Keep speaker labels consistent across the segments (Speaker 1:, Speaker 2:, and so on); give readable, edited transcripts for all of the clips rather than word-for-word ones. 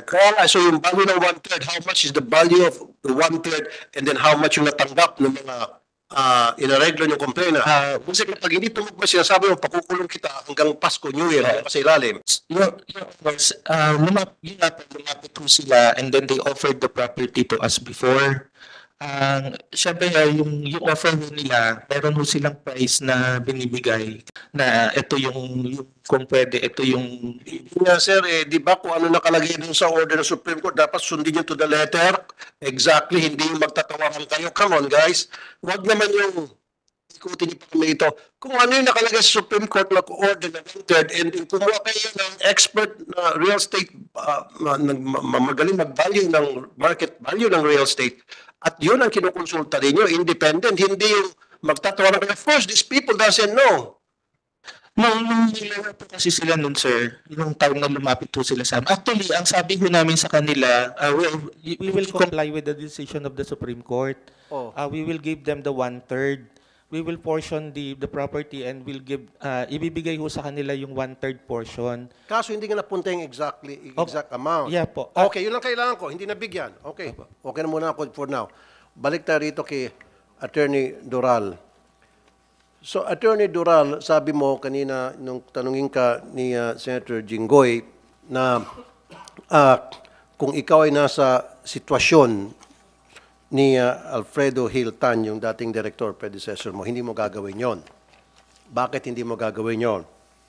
Speaker 1: Kaya nga, so yung value ng one-third, how much is the value of the one-third, and then how much yung natanggap ng mga inareglo yung complainer. Kasi kapag hindi tumugma, sinasabi mo, pakukulong kita hanggang Pasko, New Year, sa ilalim.
Speaker 2: Your Honors, lumapit po sila and then they offered the property to us before. Syempre, yung offer nila, meron ho silang price na binibigay na ito yung kung pwede, ito yung...
Speaker 1: Hindi nga sir, di ba kung ano nakalagay dun sa order ng Supreme Court, dapat sundin nyo to the letter. Exactly, hindi yung magtatawaran kayo. Come on guys, wag naman yung ikutin niyo pa kami ito. Kung ano yung nakalagay sa Supreme Court na order na third, and kumuha kayo ng expert na real estate, magaling mag-value ng market value ng real estate, at yun ang kinukonsulta ninyo, independent, hindi yung magtatawaran kayo. First, these people doesn't know.
Speaker 2: Nung nilala po kasi sila nun, sir, yung time na lumapit po sila sa amin. Actually, ang sabi ko namin sa kanila, we will comply with the decision of the Supreme Court. We will give them the one-third. We will portion the property and we'll give, ibibigay ho sa kanila yung one-third portion.
Speaker 1: Kaso hindi nga napunta yung exact amount.
Speaker 2: Yeah po.
Speaker 1: Okay, yun lang kailangan ko, hindi nabigyan. Okay, okay na muna ako for now. Balik tayo rito kay Attorney Dural. So, Attorney Dural, sabi mo kanina, nung tanungin ka ni Senator Jinggoy, na kung ikaw ay nasa sitwasyon ni Alfredo Hiltan, yung dating director, predecessor mo, hindi mo gagawin yon. Bakit hindi mo gagawin yon?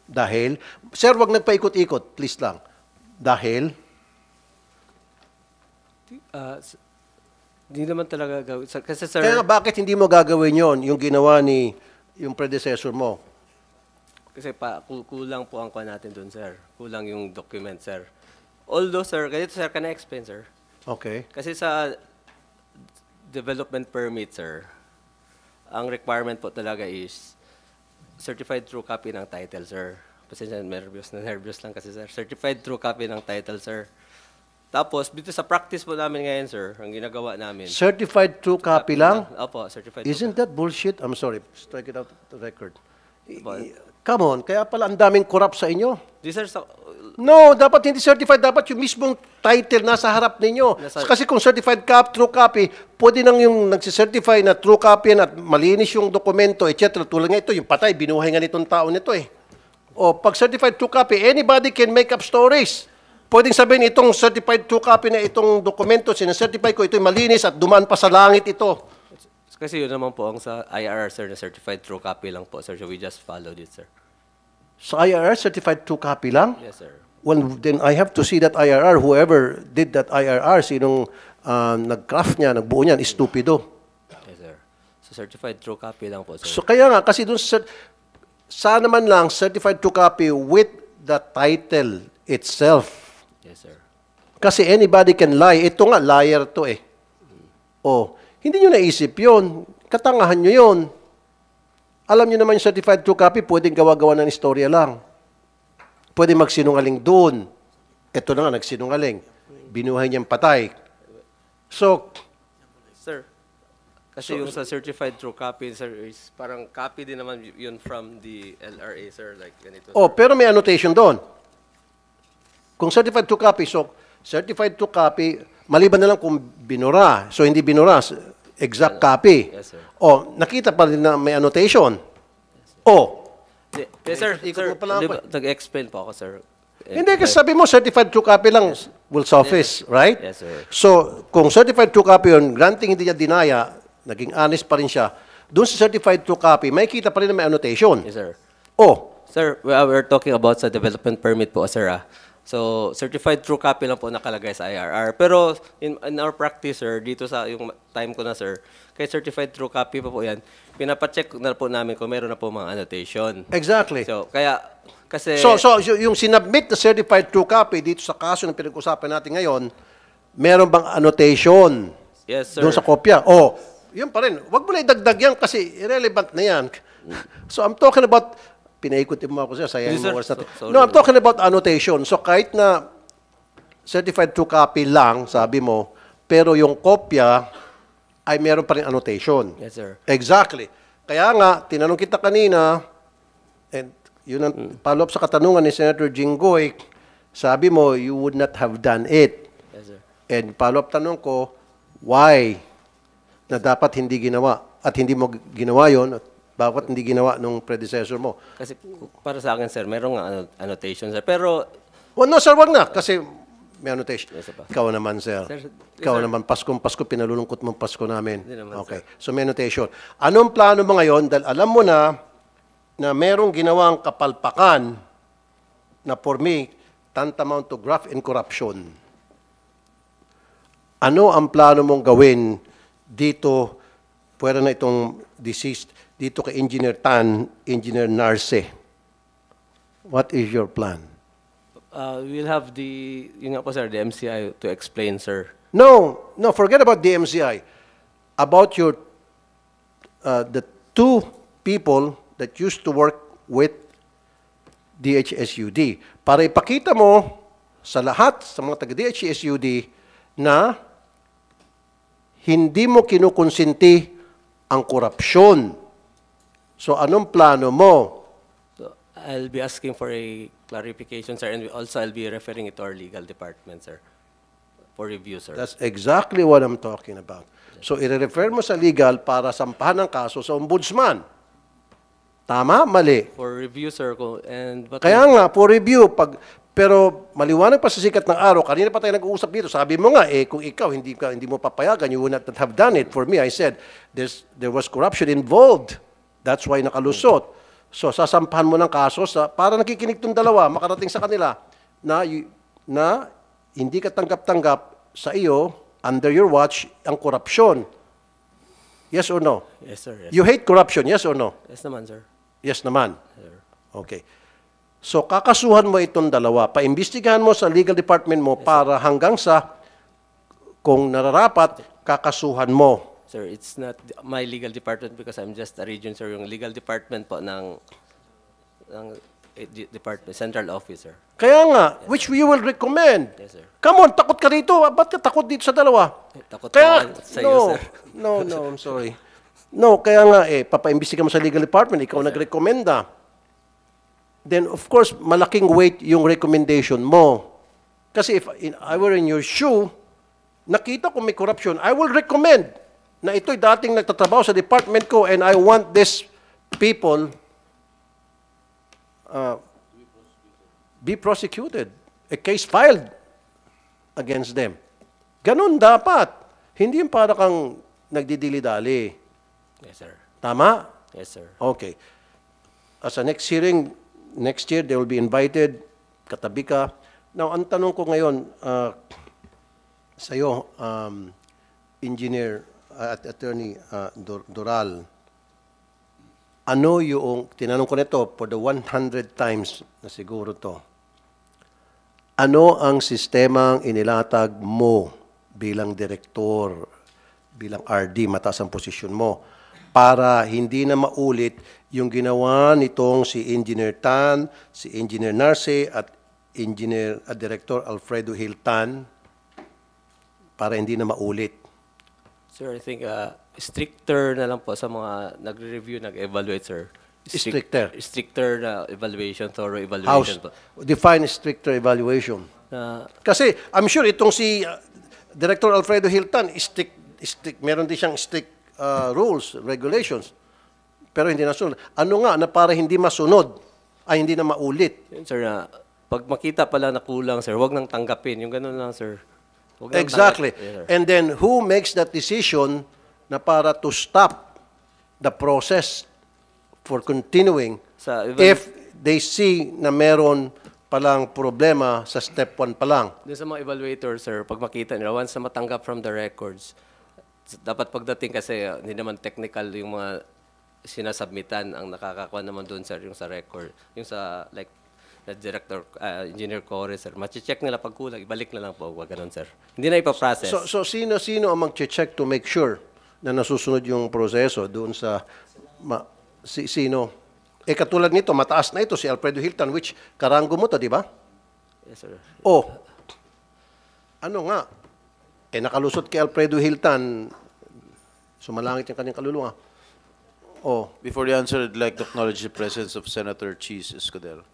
Speaker 1: Dahil, sir, wag nagpaikot-ikot, please lang. Dahil,
Speaker 3: Hindi naman talaga gawin. Kasi sir,
Speaker 1: kaya bakit hindi mo gagawin yon, yung ginawa ni yung predecessor mo?
Speaker 3: kasi kulang po ang kuha natin doon, sir. Kulang yung document, sir. Although, sir, ganito, sir, can I explain, sir?
Speaker 1: Okay.
Speaker 3: Kasi sa development permit, sir, ang requirement po talaga is certified true copy ng title, sir. Pasensya, nervous lang kasi, sir. Certified true copy ng title, sir. Tapos, dito sa practice po namin ngayon, sir, ang ginagawa namin.
Speaker 1: Certified true copy lang?
Speaker 3: Opo, certified
Speaker 1: Isn't
Speaker 3: true
Speaker 1: that bullshit? I'm sorry. Strike it out of the record.
Speaker 3: But-
Speaker 1: Come on, kaya pala ang daming corrupt sa inyo.
Speaker 3: copy. Di, sir,
Speaker 1: No, dapat hindi certified. Dapat yung mismong title nasa harap ninyo. Kasi kung certified true copy, pwede nang yung nagsicertify na true copy at malinis yung dokumento, etc. Tulad nga ito, yung patay, binuhay nga nitong tao nito eh. O, pag certified true copy, anybody can make up stories. Pwedeng sabihin itong certified true copy na itong dokumento, sinacertify ko, ito'y malinis at dumaan pa sa langit ito.
Speaker 3: kasi yun naman po ang sa IRR, sir, na certified true copy lang po, sir. So we just followed it, sir.
Speaker 1: Sa IRR, certified true copy lang?
Speaker 3: Yes, sir.
Speaker 1: Well, then I have to see that IRR. Whoever did that IRR, sinong nag-craft niya, nagbuo niyan, estupido.
Speaker 3: Yes, sir. So certified true copy lang po, sir.
Speaker 1: So kaya nga, kasi dun sana man lang certified true copy with the title itself.
Speaker 3: Yes, sir.
Speaker 1: Kasi anybody can lie. Ito nga, liar to eh. Oh, hindi nyo naisip yun. Katangahan nyo yun. Alam nyo naman yung certified true copy, pwedeng gawa-gawa ng istorya lang. Pwede magsinungaling doon. Ito na nga, nagsinungaling. Binuhay niyang patay. So,
Speaker 3: Sir, kasi yung sa certified true copy, sir, is parang copy din naman yun from the LRA, sir, like ganito.
Speaker 1: oh, pero may annotation doon. Kung certified true copy, so certified true copy, maliban na lang kung binura. So, hindi binura, exact copy.
Speaker 3: Yes, sir.
Speaker 1: Oh, nakita pa rin na may annotation. Oh,
Speaker 3: Yes, sir.
Speaker 1: Ikot
Speaker 3: Sir,
Speaker 1: mo pala ako.
Speaker 3: nag-explain po ako, sir.
Speaker 1: hindi kasi sabi mo certified true copy lang will suffice, right?
Speaker 3: Yes, sir.
Speaker 1: So, kung certified true copy yun, granting hindi niya dinaya, naging honest pa rin siya, doon sa certified true copy, may kita pa rin na may annotation.
Speaker 3: Yes, sir.
Speaker 1: Oh,
Speaker 3: Sir, we're talking about sa development permit po, sir. So, certified true copy lang po nakalagay sa IRR. Pero, in our practice, sir, dito sa yung time ko na, sir, kay certified true copy pa po yan, pinapacheck na po namin kung meron na po mga annotation.
Speaker 1: exactly.
Speaker 3: So, kaya, kasi...
Speaker 1: So, yung sinubmit na certified true copy dito sa kaso na pinag-usapan natin ngayon, meron bang annotation
Speaker 3: yes, sir.
Speaker 1: doon sa kopya? Oh, yun pa rin. Huwag mo na idagdag yan kasi irrelevant na yan. So, I'm talking about, pinaikot mo ako siya, sayang
Speaker 3: Yes, sir.
Speaker 1: mo oras natin.
Speaker 3: Sorry.
Speaker 1: No, I'm talking about annotation. So, kahit na certified true copy lang, sabi mo, pero yung kopya ay meron pa rin annotation.
Speaker 3: Yes, sir.
Speaker 1: Exactly. Kaya nga, tinanong kita kanina, and yun ang follow-up sa katanungan ni Senator Jinggoy, sabi mo, you would not have done it. And follow-up tanong ko, why na dapat hindi ginawa at hindi mo ginawa yon at bakit hindi ginawa nung predecessor mo?
Speaker 3: Kasi para sa akin, sir, merong annotation, sir. Pero,
Speaker 1: No, sir, wag na. Kasi may annotation.
Speaker 3: Yes, sir.
Speaker 1: Ikaw naman, sir.
Speaker 3: Sir,
Speaker 1: Ikaw
Speaker 3: sir.
Speaker 1: naman, Paskong Pasko, pinalulungkot mong Pasko namin.
Speaker 3: Hindi naman,
Speaker 1: Okay. So may annotation. Anong plano mo ngayon? Dahil alam mo na merong ginawang kapalpakan na for me, tantamount to graft and corruption. Ano ang plano mong gawin dito, pwera na itong deceased, dito kay Engineer Tan, Engineer Narce? What is your plan?
Speaker 3: we'll have yun nga po, sir, the MCI to explain, sir.
Speaker 1: No, forget about the MCI. About your, the two people that used to work with DHSUD. Para ipakita mo sa lahat, sa mga taga-DHSUD, na hindi mo kinukonsinti ang korupsyon. So, anong plano mo?
Speaker 3: So, I'll be asking for a clarification, sir, and also I'll be referring it to our legal department, sir, for review, sir.
Speaker 1: That's exactly what I'm talking about. So, i-refer mo sa legal para sampahan ng kaso sa ombudsman. Tama? Mali?
Speaker 3: For review, sir,
Speaker 1: Kaya nga, for review, pero maliwanag pa sa sikat ng araw, kanina pa tayo nag-uusap dito, sabi mo nga, kung ikaw hindi mo papayagan, you would not have done it. For me, I said, there was corruption involved. That's why nakalusot. So, sasampahan mo ng kaso, para nakikinig itong dalawa, makarating sa kanila, na hindi ka tanggap-tanggap sa iyo, under your watch, ang korupsyon. Yes or no?
Speaker 3: Yes, sir. Yes,
Speaker 1: You hate corruption, yes or no?
Speaker 3: yes naman, sir.
Speaker 1: Yes naman.
Speaker 3: Sir.
Speaker 1: Okay. So, kakasuhan mo itong dalawa. Paimbestigahan mo sa legal department mo para hanggang sa, kung nararapat, kakasuhan mo.
Speaker 3: Sir, it's not my legal department because I'm just a region, sir. Yung legal department po ng department, central office, sir.
Speaker 1: Kaya nga, which we will recommend.
Speaker 3: Yes, sir.
Speaker 1: Come on, takot ka rito. Ba't ka takot dito sa dalawa?
Speaker 3: Takot
Speaker 1: Kaya,
Speaker 3: naman sa iyo, sir.
Speaker 1: No, I'm sorry. No, kaya nga papaimbestiga mo sa legal department, ikaw nagrekomenda. Then, of course, malaking weight yung recommendation mo. Kasi if I were in your shoe, nakita ko may corruption, I will recommend na ito'y dating nagtatrabaho sa department ko and I want these people be prosecuted. A case filed against them. Ganon dapat. Hindi yung para kang nagdidili-dali.
Speaker 3: Yes, sir.
Speaker 1: Tama?
Speaker 3: Yes, sir.
Speaker 1: Okay. As a next hearing, next year, they will be invited. Katabi ka. Now, ang tanong ko ngayon sa iyo, Engineer at Attorney Doral, ano yung, tinanong ko nito for the 100 times na siguro to, ano ang sistemang inilatag mo bilang direktor, bilang RD, mataas ang posisyon mo, para hindi na maulit yung ginawa nitong si Engineer Tan, si Engineer Narce at Engineer at Director Alfredo Hiltan, para hindi na maulit.
Speaker 3: Sir, I think stricter na lang po sa mga nagre-review, nag-evaluate, sir.
Speaker 1: Stricter?
Speaker 3: Stricter na evaluation, thorough
Speaker 1: How
Speaker 3: evaluation po.
Speaker 1: define stricter evaluation? Kasi I'm sure itong si Director Alfredo Hiltan, meron din siyang strict rules, regulations. Pero hindi nasunod. Ano nga na para hindi masunod, ay hindi na maulit?
Speaker 3: Yun, sir, pag makita pala na kulang, sir, wag nang tanggapin. Yung ganun lang, sir. Wag nang
Speaker 1: Exactly.
Speaker 3: Yes, sir.
Speaker 1: And then who makes that decision na para to stop the process for continuing if they see na meron palang problema sa step 1 pa lang?
Speaker 3: Doon sa mga evaluator, sir, pag makita nila, once na matanggap from the records, dapat pagdating kasi hindi naman technical yung mga sinasubmitan, ang nakakakuha naman doon, sir, yung sa record, yung sa, like, the director, engineer Corey, sir, machi-check nila pag kulang, ibalik na lang po, wag ganun, sir. Hindi na ipaprocess.
Speaker 1: So sino ang mag-check to make sure na nasusunod yung proseso doon sa sino? Katulad nito, mataas na ito si Alfredo Hiltan, which karango mo to, di ba?
Speaker 3: Yes, sir.
Speaker 1: Oh, ano nga? Nakalusot kay Alfredo Hiltan, sumalangit yung kanyang kaluluwa. Oh,
Speaker 4: Before you answer, I'd like to acknowledge the presence of Senator Cheese Escudero.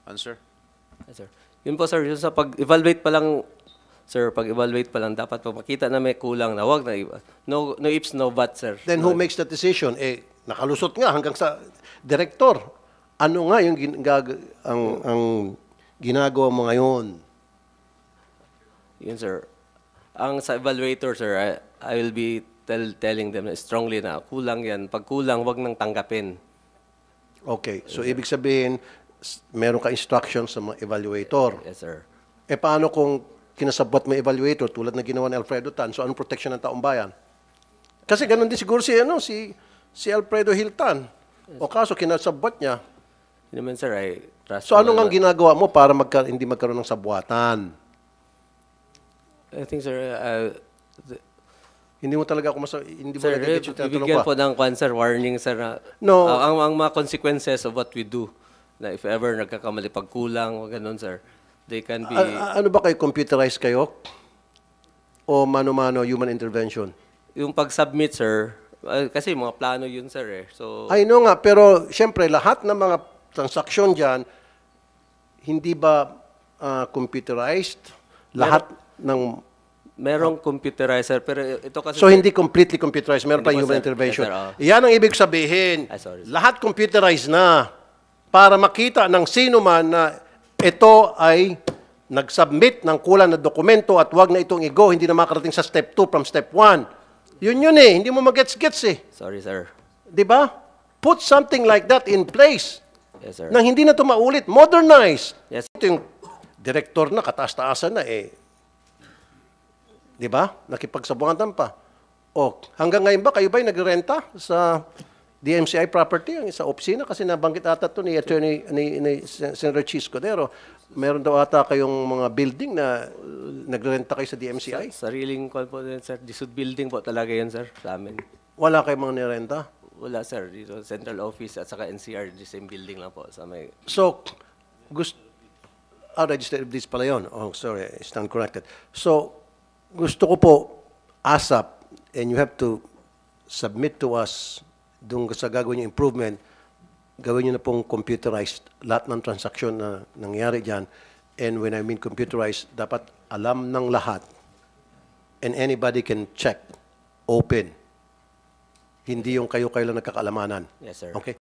Speaker 4: Answer?
Speaker 3: Yes, sir. Yun po, sir, yun sa pag-evaluate pa lang Sir, pag-evaluate pa lang, dapat pag makita na may kulang na, wag na, no ifs, no buts, sir.
Speaker 1: Then who makes that decision? Nakalusot nga hanggang sa director. Ano nga yung ang ginagawa mo ngayon?
Speaker 3: Yun, sir. Ang sa evaluator, sir, I will be telling them strongly na kulang yan. Pag kulang, wag nang tanggapin.
Speaker 1: Okay. So, ibig sabihin, meron ka instruction sa mga evaluator.
Speaker 3: Yes, sir.
Speaker 1: Paano kung kinasabot mo evaluator tulad na ginawa ni Alfredo Tan? So, anong protection ng taong bayan? Kasi ganun din siguro si Alfredo Hiltan. O kaso, kinasabot niya.
Speaker 3: Hindi naman, sir, I trust.
Speaker 1: So, ano nga ginagawa mo para hindi magkaroon ng sabuatan?
Speaker 3: I think, sir,
Speaker 1: Hindi mo talaga ako hindi mo
Speaker 3: sir,
Speaker 1: nagigit yung tinatanong
Speaker 3: bibigyan
Speaker 1: ko.
Speaker 3: po ng kwan, sir, warning, sir, na
Speaker 1: No.
Speaker 3: ang mga consequences of what we do, na if ever nagkakamali, pagkulang, o ganun, sir, they can be...
Speaker 1: Ano ba kayo? Computerized kayo? O mano-mano human intervention?
Speaker 3: Yung pag-submit, sir, kasi mga plano yun, sir, eh. So,
Speaker 1: I know nga, pero siyempre lahat ng mga transaksyon dyan, hindi ba computerized? Lahat ng...
Speaker 3: merong computerizer, pero ito kasi...
Speaker 1: So, hindi completely computerized. Meron pa
Speaker 3: Hindi po,
Speaker 1: human
Speaker 3: sir.
Speaker 1: intervention.
Speaker 3: Yes, sir,
Speaker 1: Yan ang ibig sabihin.
Speaker 3: Ay, sorry, sir.
Speaker 1: Lahat computerized na para makita ng sino man na ito ay nag-submit ng kulang na dokumento at wag na itong i-go, hindi na makarating sa step 2 from step 1. Yun eh. Hindi mo magets-gets eh.
Speaker 3: Sorry, sir.
Speaker 1: Di ba? Put something like that in place.
Speaker 3: Yes, sir.
Speaker 1: Nang hindi na ito maulit. Modernize.
Speaker 3: Yes.
Speaker 1: Ito yung director na, kataas-taasan na eh. Di ba? Nakipagsabuhatan pa. O, hanggang ngayon ba, kayo ba'y nagrenta sa DMCI property, ang sa opisina? Kasi nabanggit ata ito ni Attorney, ni Senator Chis Codero. Meron daw ata kayong mga building na nagrenta kayo sa DMCI?
Speaker 3: Sariling call po din, sir. Disud building po talaga yan, sir, sa amin.
Speaker 1: Wala kayong mga nirenta?
Speaker 3: Wala, sir. Dito, central office at saka NCR, the same building lang po sa may...
Speaker 1: So, registered this pala yun. Oh, sorry, I stand corrected. So, gusto ko po, ASAP, and you have to submit to us dung sa gagawin yung improvement, gawin nyo na pong computerized lahat ng transaksyon na nangyari dyan. And when I mean computerized, dapat alam ng lahat and anybody can check, open. Hindi yung kayo lang nagkakalamanan.
Speaker 3: Yes, sir.
Speaker 1: Okay?